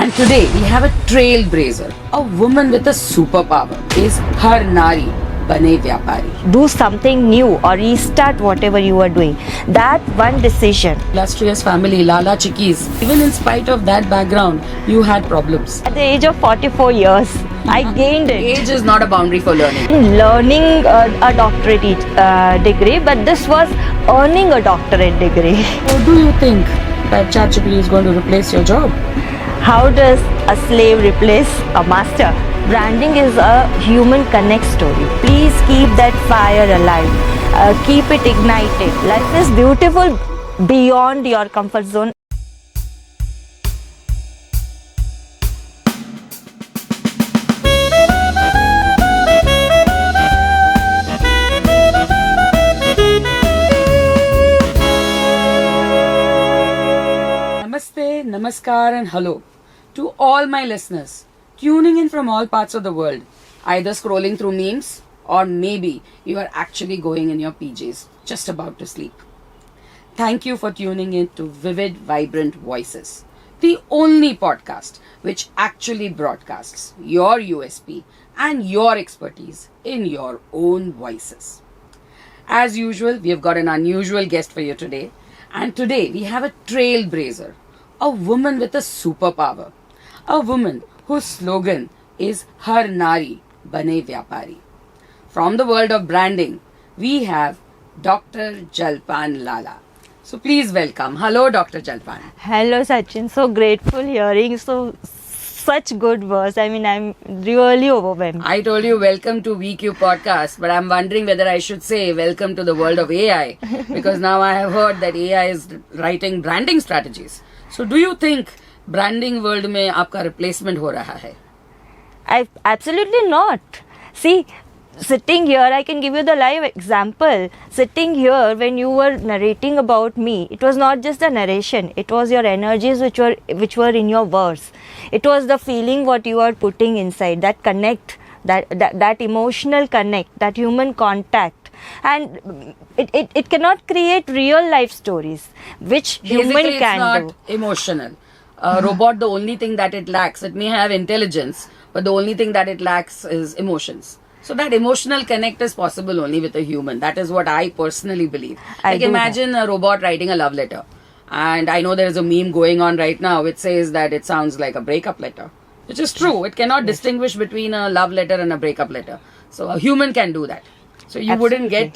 And today we have a trailblazer, a woman with a superpower. Is her Naari, Bane Vyaapaari. Do something new or restart whatever you are doing. That one decision. Illustrious family, Lala Chikis. Even in spite of that background, you had problems. At the age of 44 years, I gained it. Age is not a boundary for learning. Learning a doctorate degree, but this was earning a doctorate degree. So do you think that ChatGPT is going to replace your job? How does a slave replace a master? Branding is a human connect story. Please keep that fire alive. Keep it ignited. Life is beautiful beyond your comfort zone. Namaste, Namaskar and hello to all my listeners tuning in from all parts of the world, either scrolling through memes or maybe you are actually going in your PJs just about to sleep. Thank you for tuning in to Vivid Vibrant Voices, the only podcast which actually broadcasts your USP and your expertise in your own voices. As usual, we have got an unusual guest for you today, and today we have a trailblazer, a woman with a superpower, a woman whose slogan is Har Naari Bane Vyaapaari. From the world of branding, we have Dr. Jalpan Lala. So please welcome. Hello, Dr. Jalpan. Hello, Sachin. So grateful hearing such good words. I mean, I'm really overwhelmed. I told you welcome to V3Podcasts, but I'm wondering whether I should say welcome to the world of AI, because now I have heard that AI is writing branding strategies. So do you think branding world में आपका replacement हो रहा है? Absolutely not. See, sitting here, I can give you the live example. Sitting here, when you were narrating about me, it was not just the narration. It was your energies which were in your words. It was the feeling what you are putting inside, that connect, that emotional connect, that human contact. And it cannot create real life stories, which human Basically, can it's do. not emotional. Robot, the only thing that it lacks, it may have intelligence, but the only thing that it lacks is emotions. So that emotional connect is possible only with a human. That is what I personally believe. Like imagine a robot writing a love letter. And I know there is a meme going on right now which says that it sounds like a breakup letter. Which is true. It cannot distinguish between a love letter and a breakup letter. So a human can do that. So you wouldn't get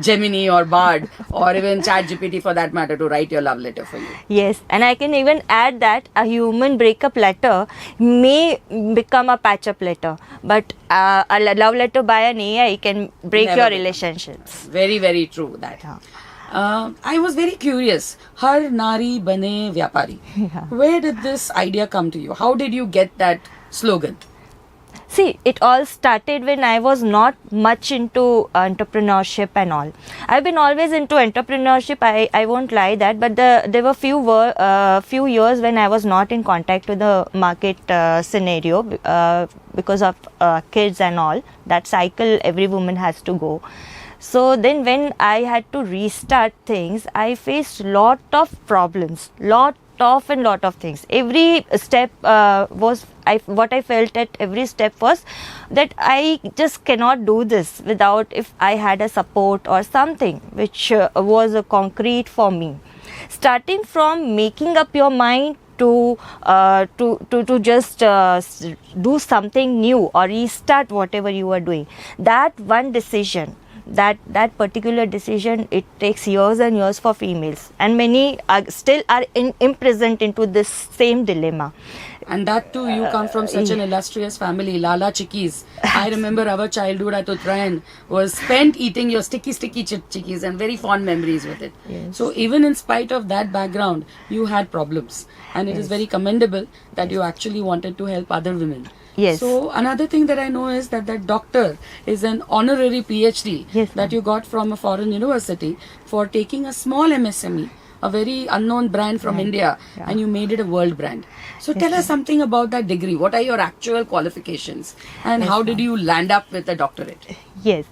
Gemini or Bard or even ChatGPT for that matter to write your love letter for you. Yes, and I can even add that a human breakup letter may become a patch-up letter, but a love letter by an AI can break Never your become. relationships. Very, very true that. I was very curious. Har Naari Bane Vyaapaari. Where did this idea come to you? How did you get that slogan? See, it all started when I was not much into entrepreneurship and all. I've been always into entrepreneurship, I won't lie that, but there were few years when I was not in contact with the market scenario because of kids and all. That cycle every woman has to go. So then when I had to restart things, I faced lot of problems, lot of things. Every step what I felt at every step was that I just cannot do this without if I had a support or something which was a concrete for me. Starting from making up your mind to just do something new or restart whatever you are doing. That one decision, that particular decision, it takes years and years for females, and many still are imprisoned into this same dilemma. And that too, you come from such an illustrious family, Lala Chikis. I remember our childhood at Uttarayan was spent eating your sticky chikis, and very fond memories with it. Yes. So even in spite of that background, you had problems. And it is very commendable that you actually wanted to help other women. Yes. So another thing that I know is that doctor is an honorary PhD Yes, that you got from a foreign university for taking a small MSME a very unknown brand from India, and you made it a world brand. So tell us something about that degree. What are your actual qualifications, and how did you land up with a doctorate? Yes.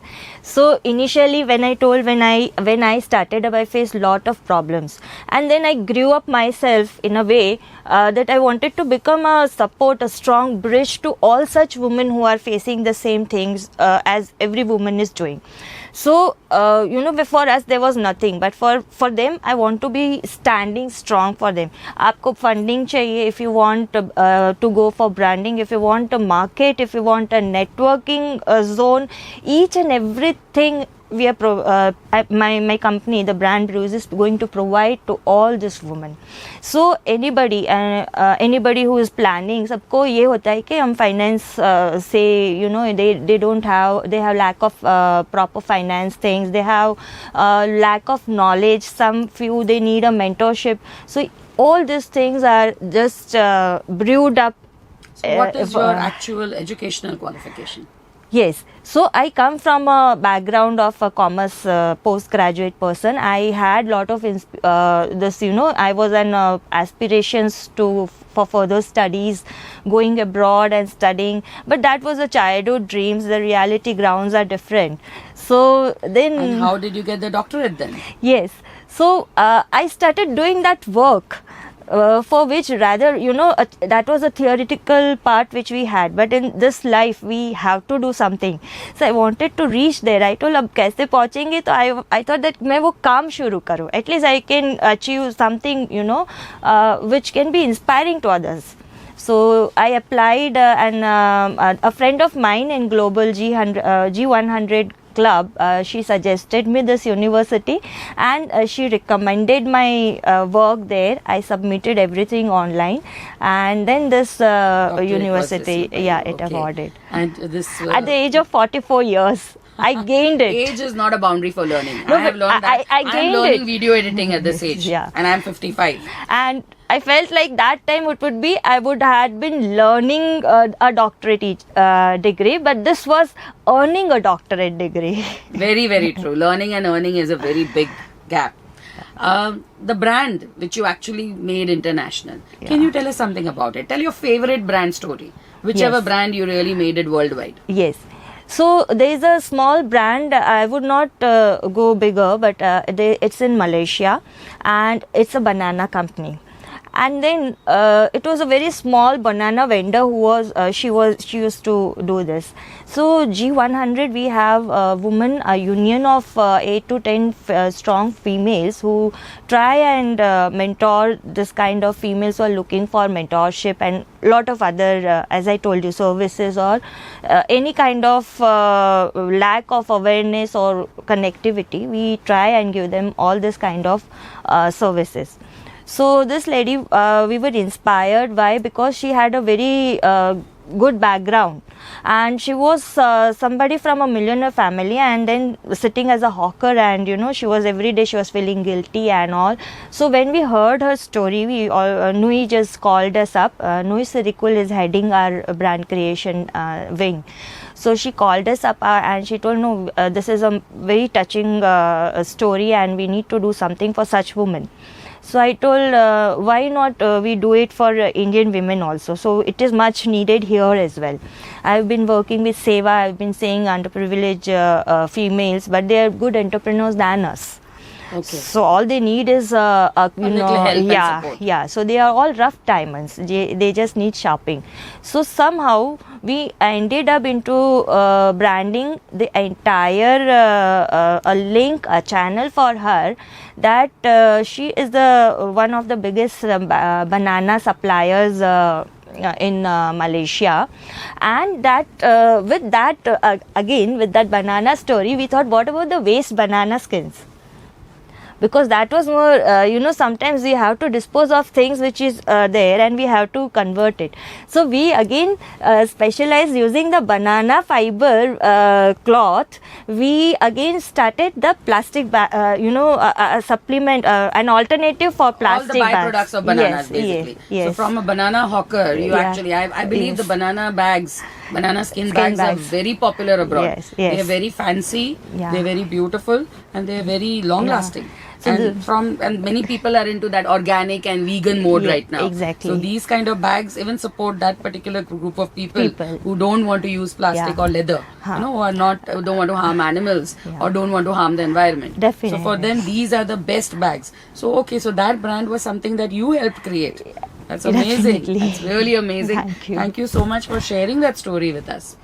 So initially when I started up, I faced lot of problems, and then I grew up myself in a way that I wanted to become a support, a strong bridge to all such women who are facing the same things as every woman is doing. So before us there was nothing, but for them I want to be standing strong for them. आपको funding चाहिए if you want to go for branding, if you want a market, if you want a networking zone, each and everything we are my company, the Brand Brews, is going to provide to all this women. So anybody who is planning, सबको ये होता है कि हम finance से they have lack of proper finance things, they have lack of knowledge, some few they need a mentorship. So all these things are just brewed up. So what is your actual educational qualification? Yes, so I come from a background of a commerce postgraduate person. I had lot of I was an aspirations for further studies, going abroad and studying, but that was a childhood dreams. The reality grounds are different. So then, and how did you get the doctorate then? Yes, so I started doing that work. For which rather that was a theoretical part which we had, but in this life we have to do something. So I wanted to reach there. I told अब कैसे पहुँचेंगे, तो I thought that मैं वो काम शुरू करूँ. At least I can achieve something which can be inspiring to others. So I applied, and a friend of mine in Global G100 club, she suggested me this university, and she recommended my work there. I submitted everything online, and then this university, it awarded. And this at the age of 44 years. I gained it. Age is not a boundary for learning. No, I have learned that. I gained I'm learning it. video editing at this age. Yeah. And I'm 55. And I felt like that time it would be, I would have been learning a doctorate degree, but this was earning a doctorate degree. Very, very true. Learning and earning is a very big gap. The brand which you actually made international, can you tell us something about it? Tell your favorite brand story. Whichever brand you really made it worldwide. Yes. So there is a small brand, I would not go bigger, but it's in Malaysia, and it's a banana company. And then it was a very small banana vendor who was she used to do this. So G100, we have a union of 8 to 10 strong females who try and mentor this kind of females who are looking for mentorship and lot of other as I told you, services or any kind of lack of awareness or connectivity. We try and give them all this kind of services. So this lady, we were inspired. Why? Because she had a very good background, and she was somebody from a millionaire family, and then sitting as a hawker, and she was every day she was feeling guilty and all. So when we heard her story, we all Nui just called us up. Nui Sirikul is heading our brand creation wing. So she called us up and she told, no, this is a very touching story, and we need to do something for such women. So I told, why not we do it for Indian women also. So it is much needed here as well. I've been working with Seva. I've been saying underprivileged females, but they are good entrepreneurs than us. Okay. So all they need is a little help and support. So they are all rough timers. They just need shopping. So somehow we ended up into branding the entire a link, a channel for her, that she is the one of the biggest banana suppliers in Malaysia, and that with that again with that banana story, we thought, what about the waste banana skins? Because that was more, sometimes we have to dispose of things which is there, and we have to convert it. So we again specialize using the banana fiber cloth. We again started the plastic supplement, an alternative for plastic all the byproducts of bananas, basically. Yes. So from a banana hawker, you actually, I believe the banana bags, banana skin bags are very popular abroad. Yes. They are very fancy, they are very beautiful, and they are very long lasting. And many people are into that organic and vegan mode right now. Exactly. So these kind of bags even support that particular group of people who don't want to use plastic or leather, who are don't want to harm animals or don't want to harm the environment. Definitely. So for them, these are the best bags. So so that brand was something that you helped create. That's amazing. Definitely. That's really amazing. Thank you So much for sharing that story with us.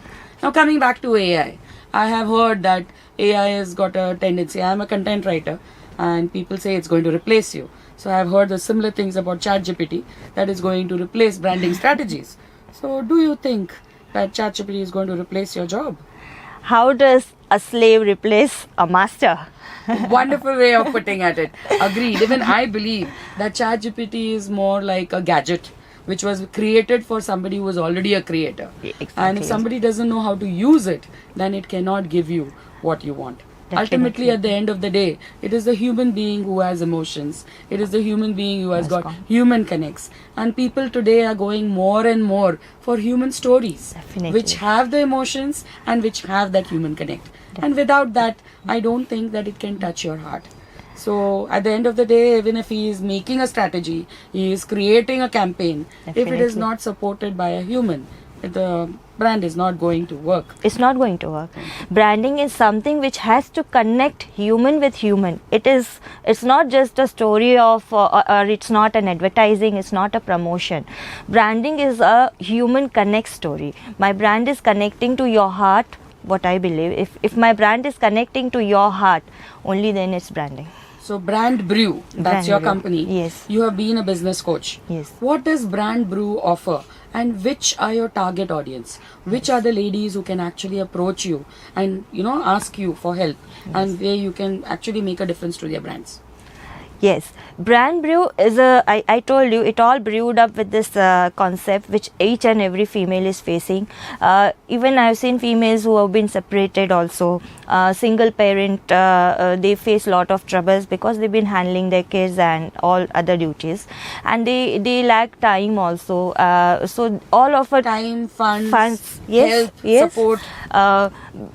Now coming back to AI, I have heard that AI has got a tendency. I am a content writer, and people say it's going to replace you. So I have heard the similar things about ChatGPT that is going to replace branding strategies. So do you think that ChatGPT is going to replace your job? How does a slave replace a master? Wonderful way of putting at it. Agreed. Even I believe that ChatGPT is more like a gadget which was created for somebody who was already a creator. Exactly. And if somebody doesn't know how to use it, then it cannot give you what you want. Definitely. Ultimately, at the end of the day, it is the human being who has emotions. It is the human being who has got human connects. And people today are going more and more for human stories, Definitely. which have the emotions and which have that human connect. And without that, I don't think that it can touch your heart. So at the end of the day, even if he is making a strategy, he is creating a campaign, if it is not supported by a human, the brand is not going to work. It's not going to work. Branding is something which has to connect human with human. It's not just a story of or it's not an advertising, it's not a promotion. Branding is a human connect story. My brand is connecting to your heart, what I believe. If my brand is connecting to your heart, only then it's branding. So Brand Brew, that's Brand your Brew. company. Yes. You have been a business coach. Yes. What does Brand Brew offer? And which are your target audience? Which are the ladies who can actually approach you and ask you for help, and where you can actually make a difference to their brands? Yes, Brand Brew is I told you, it all brewed up with this concept which each and every female is facing. Even I've seen females who have been separated also. Single parent, they face lot of troubles because they've been handling their kids and all other duties. And they lack time also. So all of it... Time, funds, yes, health, support.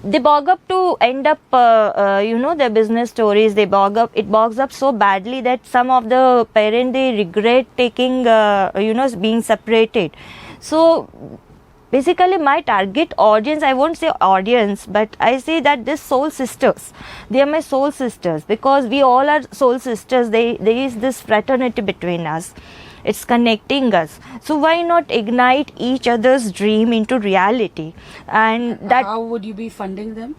They bog up to end up, their business stories. It bogs up so badly that some of the parents, they regret taking, being separated. So basically my target audience, I won't say audience, but I say that this soul sisters, they are my soul sisters, because we all are soul sisters. There is this fraternity between us. It's connecting us. So why not ignite each other's dream into reality? And that, how would you be funding them?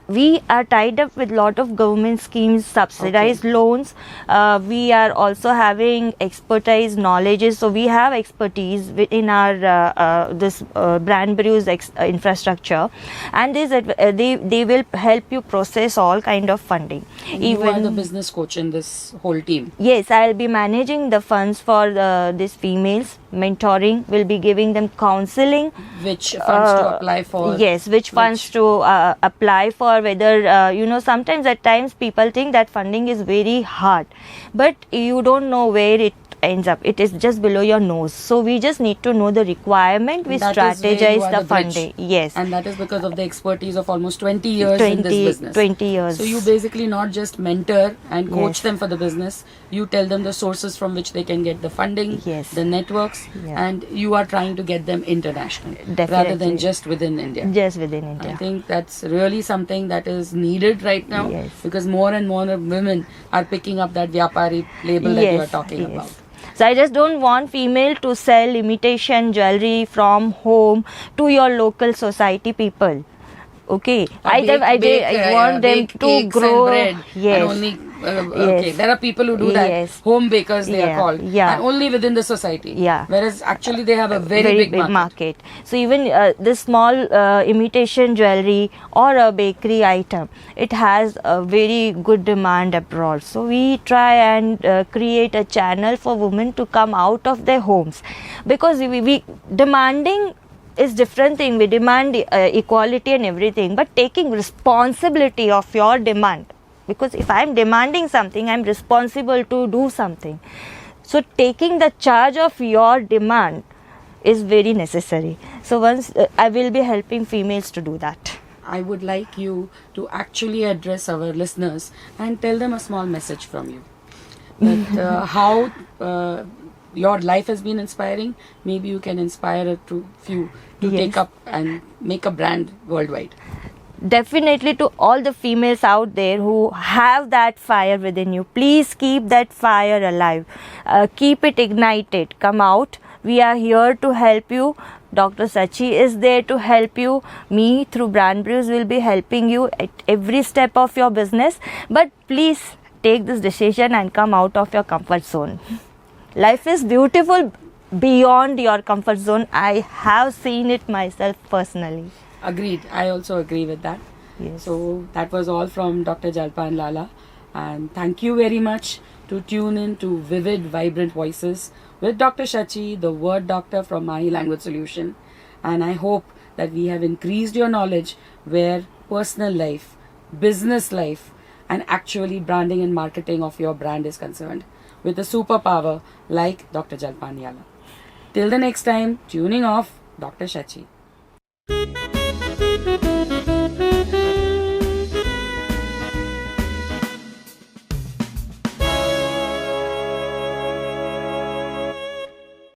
we are tied up with lot of government schemes, subsidized loans. We are also having expertise knowledges. So we have expertise in our this Brand Brew's infrastructure, and they will help you process all kind of funding. And you are the business coach in this whole team. Yes, I'll be managing the funds for these females, mentoring, will be giving them counseling. Which funds to apply for? Yes, which funds to apply for, whether, sometimes at times people think that funding is very hard, but you don't know where it ends up. It is just below your nose. So we just need to know the requirement. We strategize the funding. Yes. And that is because of the expertise of almost 20 years in this business. 20 years. So you basically not just mentor and coach them for the business. You tell them the sources from which they can get the funding, the networks, and you are trying to get them international rather than just within India. Just within India. I think that's really something that is needed right now, because more and more women are picking up that Vyaapaari label that you are talking about. So I just don't want female to sell imitation jewelry from home to your local society people. Okay, I want them to grow. And only, okay, there are people who do that. Home bakers, they are called, and only within the society. Whereas actually they have a very big market. So even this small imitation jewelry or a bakery item, it has a very good demand abroad. So we try and create a channel for women to come out of their homes, because we demanding is different thing. We demand equality and everything, but taking responsibility of your demand, because if I'm demanding something, I'm responsible to do something. So taking the charge of your demand is very necessary. So once I will be helping females to do that. I would like you to actually address our listeners and tell them a small message from you. That how your life has been inspiring. Maybe you can inspire a few to Yes. take up and make a brand worldwide. Definitely, to all the females out there who have that fire within you, please keep that fire alive. Keep it ignited. Come out. We are here to help you. Dr. Sachi is there to help you. Me through Brand Brews will be helping you at every step of your business. But please take this decision and come out of your comfort zone. Life is beautiful beyond your comfort zone. I have seen it myself personally. Agreed. I also agree with that. Yes. So that was all from Dr. Jalpan Lala. And thank you very much to tune in to Vivid, Vibrant Voices with Dr. Shachi, the word doctor from Mahi Language Solution. And I hope that we have increased your knowledge where personal life, business life, and actually branding and marketing of your brand is concerned with a superpower like Dr. Jalpan Lala. Till the next time, tuning off, Dr. Shachi.